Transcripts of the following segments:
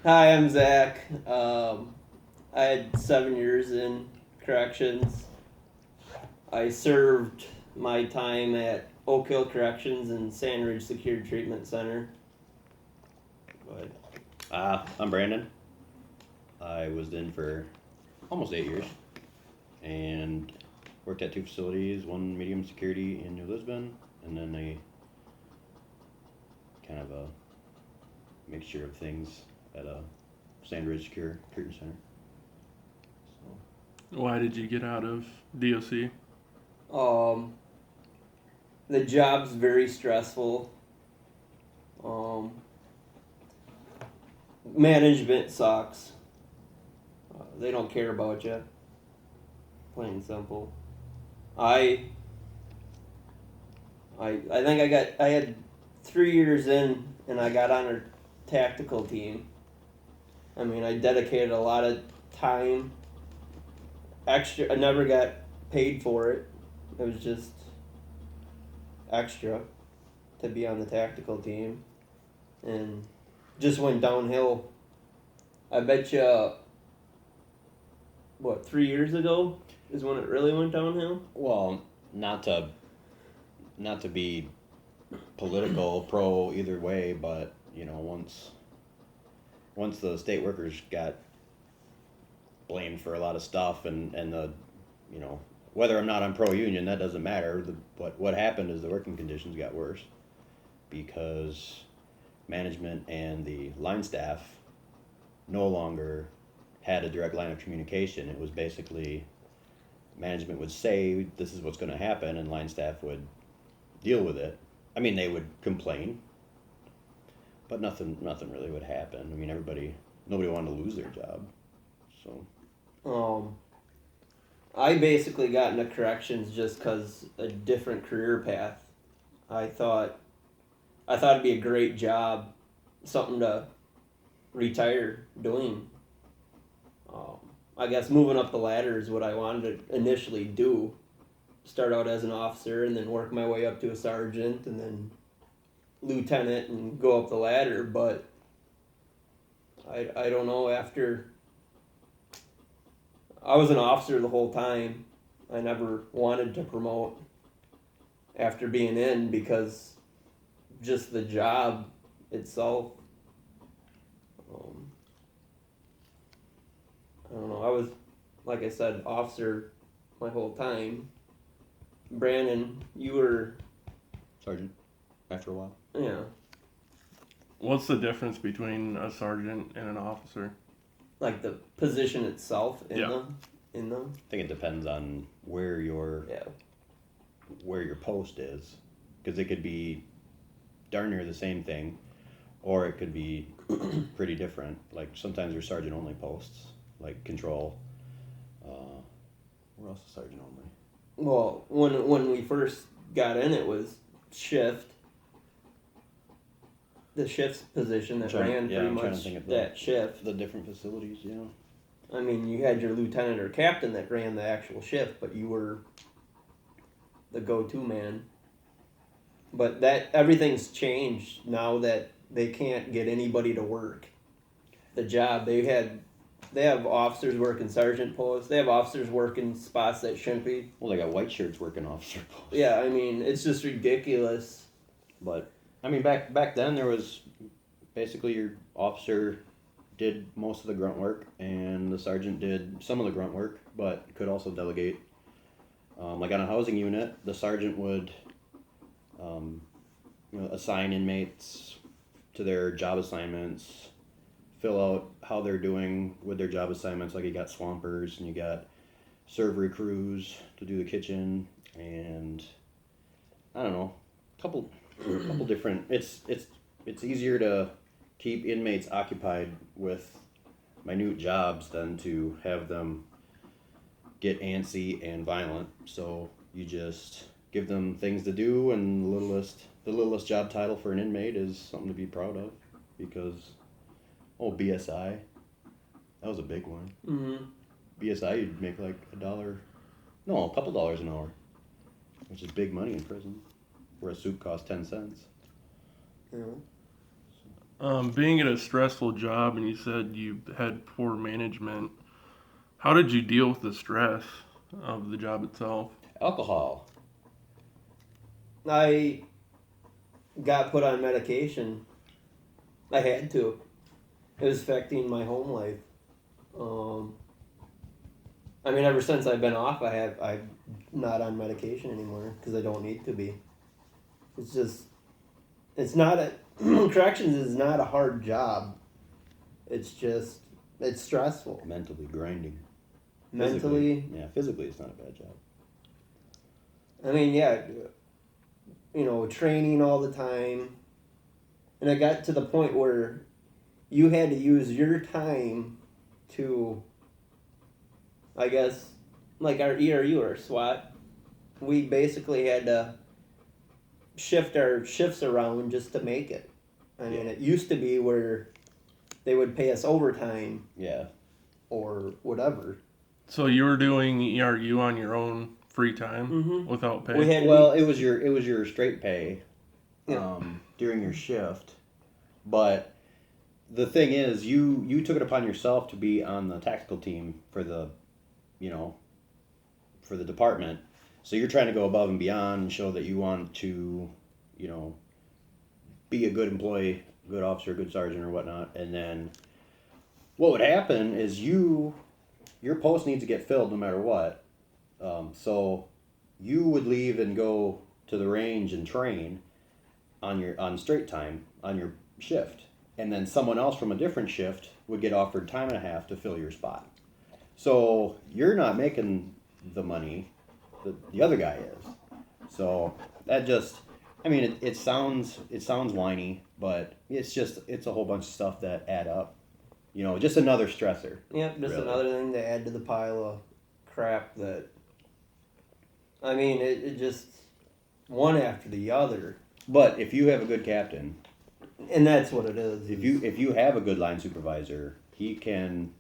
Hi, I'm Zach. I had 7 years in corrections. I served my time at Oak Hill Corrections and Sandridge Secure Treatment Center. Go ahead. I'm Brandon. I was in for almost 8 years and worked at two facilities, one medium security in New Lisbon, and then a kind of a mixture of things at a Sandridge Secure Treatment Center. Why did you get out of DOC? Um, the job's very stressful. Um, Management sucks. They don't care about you. Plain and simple. I I think I had 3 years in and I got on a tactical team. I mean, I dedicated a lot of time. Extra, I never got paid for it. It was just extra to be on the tactical team, and just went downhill. I bet you, what, 3 years ago is when it really went downhill. Well, not to be political pro either way, but once the state workers got blamed for a lot of stuff and the you know whether I'm not on pro union, that doesn't matter. What happened is the working conditions got worse because management and the line staff no longer had a direct line of communication. It was basically management would say this is what's going to happen, and line staff would deal with it. I mean, they would complain, but nothing really would happen. I mean, nobody wanted to lose their job, so. Um, I basically got into corrections just because a different career path. I thought I thought it'd be a great job, something to retire doing. Um, I guess moving up the ladder is what I wanted to initially do. Start out as an officer and then work my way up to a sergeant and then lieutenant and go up the ladder. But I don't know. After I was an officer the whole time, I never wanted to promote after being in because just the job itself. Um, I don't know. I was, like I said, officer my whole time. Brandon, you were, Sergeant, after a while. yeah, What's the difference between a sergeant and an officer? like the position itself in Yeah. them, in them. I think it depends on where your Yeah. post is, because it could be darn near the same thing, or it could be pretty different. Like sometimes there's sergeant only posts, like control. Where else is sergeant only? Well, when we first got in, it was shift. The shift's position that ran pretty I'm trying to much think of that shift. the different facilities. Yeah. I mean, you had your lieutenant or captain that ran the actual shift, but you were the go-to man. But that everything's changed now that they can't get anybody to work the job. They have officers working sergeant posts. They have officers working spots that shouldn't be. Well, they got white shirts working officer posts. Yeah, I mean, it's just ridiculous. But I mean, back then there was basically your officer did most of the grunt work, and the sergeant did some of the grunt work, but could also delegate. Like on a housing unit, the sergeant would, assign inmates to their job assignments, fill out how they're doing with their job assignments. Like you got swampers and you got servery crews to do the kitchen, and I don't know, a couple different. It's easier to keep inmates occupied with minute jobs than to have them get antsy and violent. So you just give them things to do, and the littlest job title for an inmate is something to be proud of, because BSI, that was a big one. Mm-hmm. BSI, you'd make like a couple dollars an hour, which is big money in prison, where a soup costs 10 cents. You know? Being at a stressful job, and you said you had poor management. How did you deal with the stress of the job itself? Alcohol. I got put on medication. I had to. It was affecting my home life. I mean, ever since I've been off, I'm not on medication anymore because I don't need to be. It's just, it's not a corrections is not a hard job. It's just it's stressful. Mentally grinding. Mentally, Physically it's not a bad job. I mean, yeah, training all the time, and it got to the point where you had to use your time to, I guess, like our ERU or SWAT, we basically had to shift our shifts around just to make it. I mean, it used to be where they would pay us overtime Yeah. or whatever. So you were doing ERU on your own free time Mhm. without pay? We had Well, it was your straight pay Yeah. during your shift. But the thing is, you took it upon yourself to be on the tactical team for the for the department. So you're trying to go above and beyond and show that you want to, be a good employee, good officer, good sergeant or whatnot. And then what would happen is your post needs to get filled no matter what. So you would leave and go to the range and train on straight time on your shift, and then someone else from a different shift would get offered time and a half to fill your spot. So you're not making the money, the other guy is. So that just, I mean, it sounds whiny, but it's a whole bunch of stuff that add up. Just another stressor. Yep, just Really. another thing to add to the pile of crap that. I mean, it just one after the other, But if you have a good captain, and that's what it is. if you have a good line supervisor, he can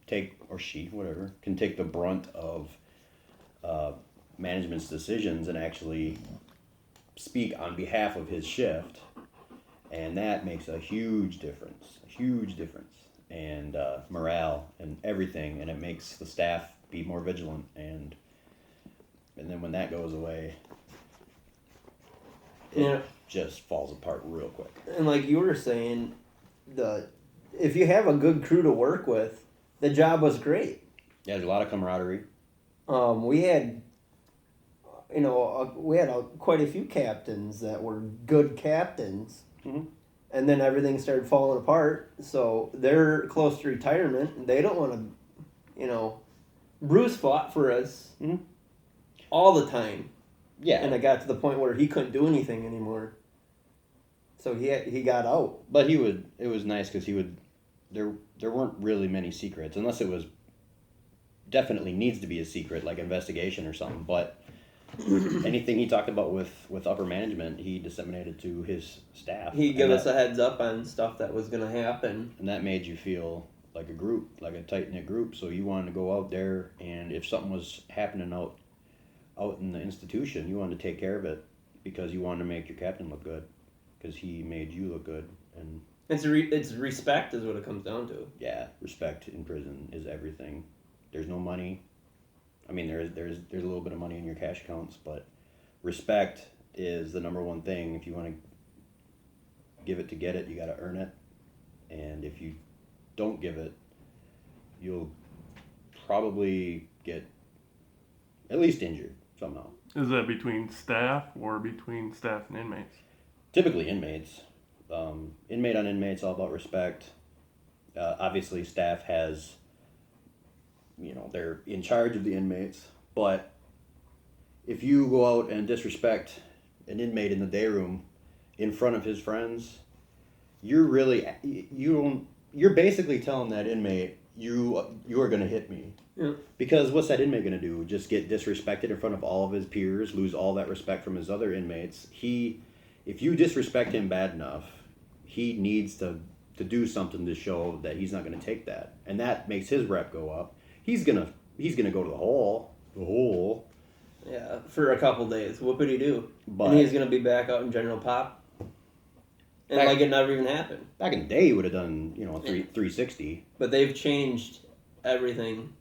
take, or she, whatever, can take the brunt of management's decisions and actually speak on behalf of his shift, and that makes a huge difference, and morale and everything, and it makes the staff be more vigilant, and then when that goes away, it Yeah. just falls apart real quick. And like you were saying, if you have a good crew to work with, the job was great. Yeah, there's a lot of camaraderie. We had, quite a few captains that were good captains, Mhm. and then everything started falling apart. So they're close to retirement, and they don't want to, Bruce fought for us Mhm. all the time, Yeah, and it got to the point where he couldn't do anything anymore. So he got out. but it was nice because there weren't really many secrets, unless it was definitely needs to be a secret, like investigation or something. But anything he talked about with upper management, he disseminated to his staff. He gave and us a heads up on stuff that was going to happen. and that made you feel like a group, like a tight knit group. So you wanted to go out there, and if something was happening out in the institution, you wanted to take care of it because you wanted to make your captain look good, because he made you look good. And It's respect is what it comes down to. yeah, respect in prison is everything. There's no money. I mean, there's a little bit of money in your cash accounts, but respect is the number one thing. If you want to give it to get it, you got to earn it. And if you don't give it, you'll probably get at least injured somehow. Is that between staff or between staff and inmates? Typically inmates. Inmate on inmates, all about respect. Obviously, staff has, they're in charge of the inmates. But if you go out and disrespect an inmate in the day room in front of his friends, you're basically telling that inmate, you are going to hit me. Yeah. Because what's that inmate going to do? Just get disrespected in front of all of his peers, lose all that respect from his other inmates? If you disrespect him bad enough, he needs to do something to show that he's not going to take that, and that makes his rep go up. He's gonna go to the hole. Yeah, for a couple days. What would he do? But And he's gonna be back out in general pop. and Back- like it never even happened. Back in the day, you would have done, 360. But they've changed everything.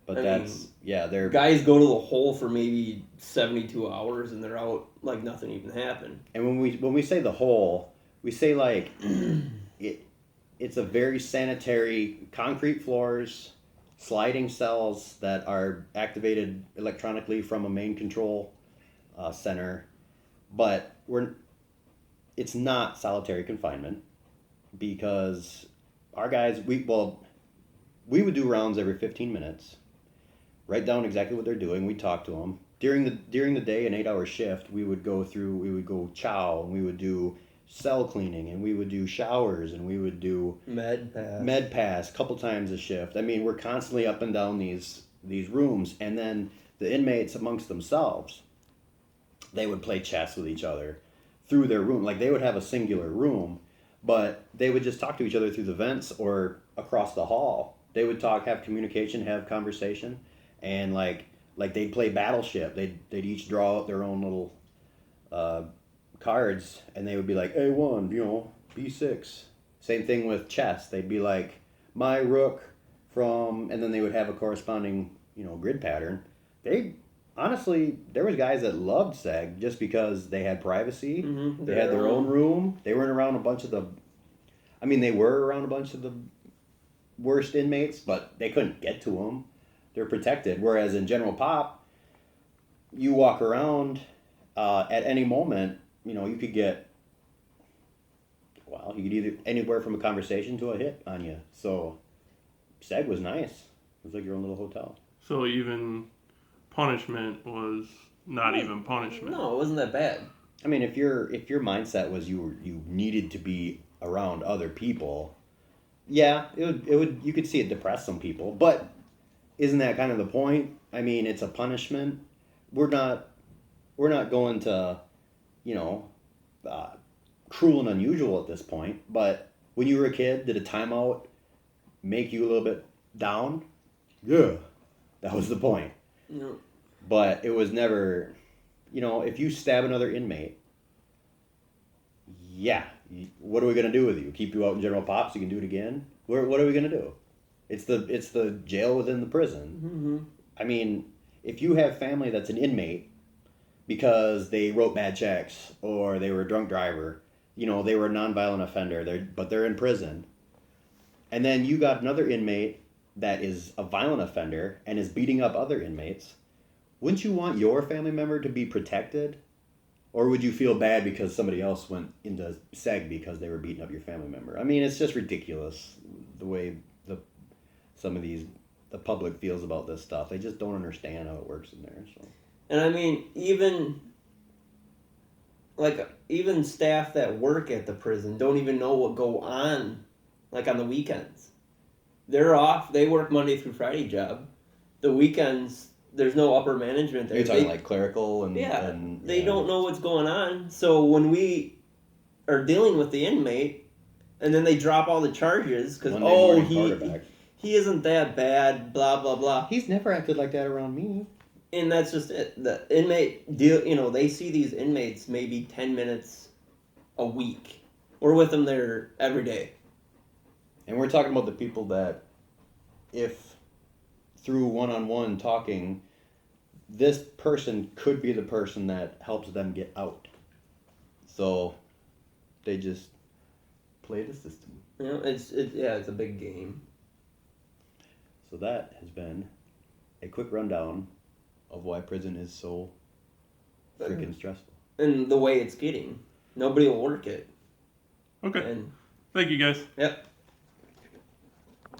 But I that's, they're, Guys go to the hole for maybe 72 hours and they're out like nothing even happened. and when we say the hole, we say like, it's a very sanitary concrete floors, sliding cells that are activated electronically from a main control center, but it's not solitary confinement because our guys we would do rounds every 15 minutes, write down exactly what they're doing. We talk to them during the day, an 8-hour shift. We would go chow, and we would do cell cleaning, and we would do showers, and we would do med pass a couple times a shift. I mean, we're constantly up and down these rooms, and then the inmates amongst themselves, they would play chess with each other through their room. Like they would have a singular room, but they would just talk to each other through the vents or across the hall. They would talk, have communication, have conversation, and like they'd play Battleship. They'd each draw out their own little cards, and they would be like A1, B6. Same thing with chess. They'd be like my rook from, and then they would have a corresponding grid pattern. Honestly, there was guys that loved SEG just because they had privacy. Mm-hmm. They had their own room. They weren't around a bunch of the. I mean, they were around a bunch of the worst inmates, but they couldn't get to them. They're protected. Whereas in General Pop, you walk around at any moment. You could get. Well, you could either anywhere from a conversation to a hit on you. So, SEG was nice. It was like your own little hotel. So even punishment was not even punishment. No, it wasn't that bad. I mean, if your mindset was you needed to be around other people, yeah, it would you could see it depress some people. But isn't that kind of the point? I mean, it's a punishment. We're not going to, cruel and unusual at this point. But when you were a kid, did a timeout make you a little bit down? Yeah, that was the point. No. But it was never, if you stab another inmate, what are we going to do with you? Keep you out in General Pop so you can do it again? What are we going to do? It's the jail within the prison. Mm-hmm. I mean, if you have family that's an inmate because they wrote bad checks or they were a drunk driver, they were a nonviolent offender, but they're in prison, and then you got another inmate that is a violent offender and is beating up other inmates, wouldn't you want your family member to be protected? Or would you feel bad because somebody else went into SEG because they were beating up your family member? I mean, it's just ridiculous the way the public feels about this stuff. They just don't understand how it works in there. So. And I mean, even staff that work at the prison don't even know what go on, like on the weekends. They're off. They work Monday through Friday job. The weekends, there's no upper management there. You're talking like clerical and... They don't know what's going on. So when we are dealing with the inmate, and then they drop all the charges, because, he isn't that bad, blah, blah, blah. He's never acted like that around me. And that's just it. The inmate deal, they see these inmates maybe 10 minutes a week. We're with them there every day. And we're talking about the people that, if through one-on-one talking, this person could be the person that helps them get out. So they just play the system. It's a big game. So that has been a quick rundown of why prison is so freaking stressful. And the way it's getting. Nobody will work it. Okay. And Thank you, guys. yep.